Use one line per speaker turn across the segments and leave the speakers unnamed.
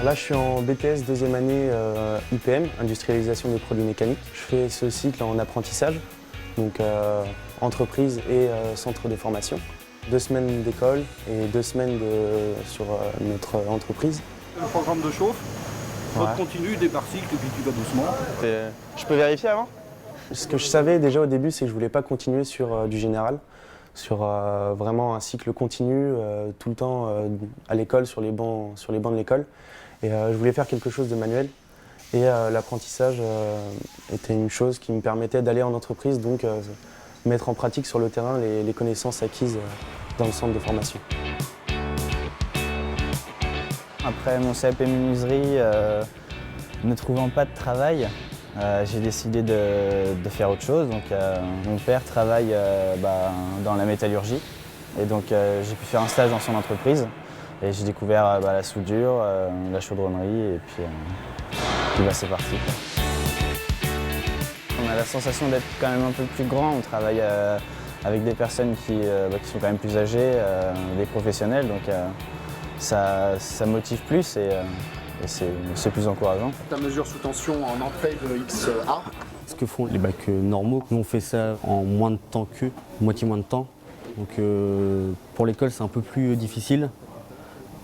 Là, je suis en BTS deuxième année IPM, industrialisation des produits mécaniques. Je fais ce cycle en apprentissage, donc entreprise et centre de formation. 2 semaines d'école et 2 semaines sur notre entreprise.
Le programme de chauffe, mode continu, départ cycle et puis tu vas doucement.
Je peux vérifier avant?
Ce que je savais déjà au début, c'est que je ne voulais pas continuer sur du général, sur vraiment un cycle continu, tout le temps à l'école, sur les bancs de l'école. Et je voulais faire quelque chose de manuel. Et l'apprentissage était une chose qui me permettait d'aller en entreprise, donc mettre en pratique sur le terrain les connaissances acquises dans le centre de formation.
Après mon CAP menuiserie, ne trouvant pas de travail, j'ai décidé de faire autre chose. Donc, mon père travaille dans la métallurgie et donc j'ai pu faire un stage dans son entreprise et j'ai découvert la soudure, la chaudronnerie et puis c'est parti. On a la sensation d'être quand même un peu plus grand. On travaille avec des personnes qui sont quand même plus âgées, des professionnels, donc ça motive plus et c'est plus encourageant.
Ta mesure sous tension en entrée de XA.
Ce que font les bacs normaux, nous on fait ça en moins de temps qu'eux, moitié moins de temps. Donc pour l'école c'est un peu plus difficile.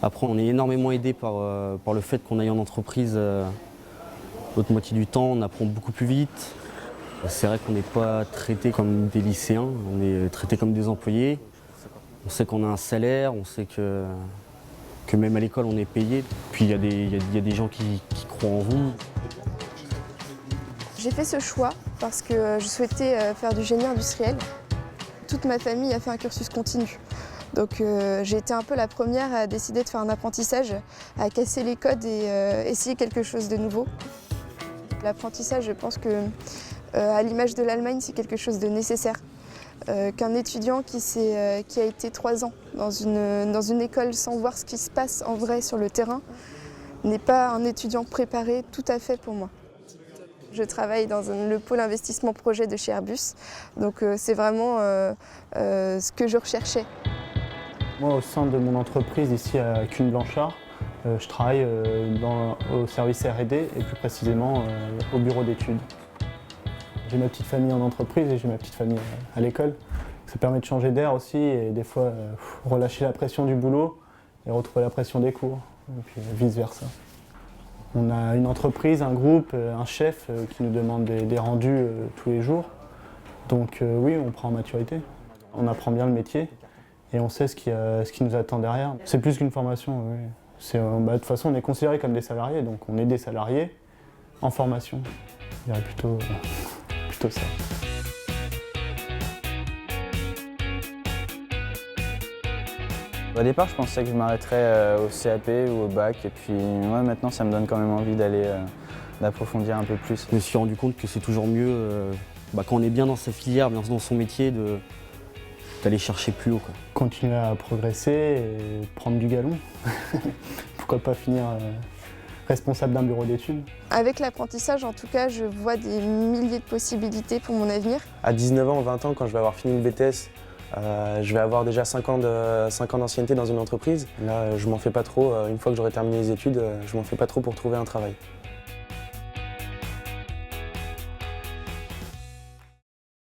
Après on est énormément aidé par le fait qu'on aille en entreprise l'autre moitié du temps, on apprend beaucoup plus vite. C'est vrai qu'on n'est pas traité comme des lycéens, on est traité comme des employés. On sait qu'on a un salaire, on sait que même à l'école on est payé. Puis il y a des gens qui croient en vous.
J'ai fait ce choix parce que je souhaitais faire du génie industriel. Toute ma famille a fait un cursus continu. Donc j'ai été un peu la première à décider de faire un apprentissage, à casser les codes et essayer quelque chose de nouveau. L'apprentissage, je pense que à l'image de l'Allemagne, c'est quelque chose de nécessaire. Qu'un étudiant qui a été 3 ans dans une école sans voir ce qui se passe en vrai sur le terrain n'est pas un étudiant préparé tout à fait pour moi. Je travaille dans le pôle investissement projet de chez Airbus, donc c'est vraiment ce que je recherchais.
Moi, au sein de mon entreprise ici à Cunes-Blanchard, je travaille au service R&D et plus précisément au bureau d'études. J'ai ma petite famille en entreprise et j'ai ma petite famille à l'école. Ça permet de changer d'air aussi et des fois relâcher la pression du boulot et retrouver la pression des cours, et puis vice-versa. On a une entreprise, un groupe, un chef qui nous demande des rendus tous les jours. Donc oui, on prend en maturité. On apprend bien le métier et on sait ce qui nous attend derrière. C'est plus qu'une formation, oui. De toute façon, on est considérés comme des salariés, donc on est des salariés en formation. Je dirais plutôt ça.
Au départ, je pensais que je m'arrêterais au CAP ou au bac et puis maintenant ça me donne quand même envie d'approfondir un peu plus.
Je me suis rendu compte que c'est toujours mieux, quand on est bien dans sa filière, bien dans son métier, d'aller chercher plus haut, quoi.
Continuer à progresser et prendre du galon. Pourquoi pas finir responsable d'un bureau d'études.
Avec l'apprentissage, en tout cas, je vois des milliers de possibilités pour mon avenir.
À 19 ans, 20 ans, quand je vais avoir fini le BTS, je vais avoir déjà 5 ans d'ancienneté dans une entreprise. Là, je m'en fais pas trop. Une fois que j'aurai terminé les études, je m'en fais pas trop pour trouver un travail.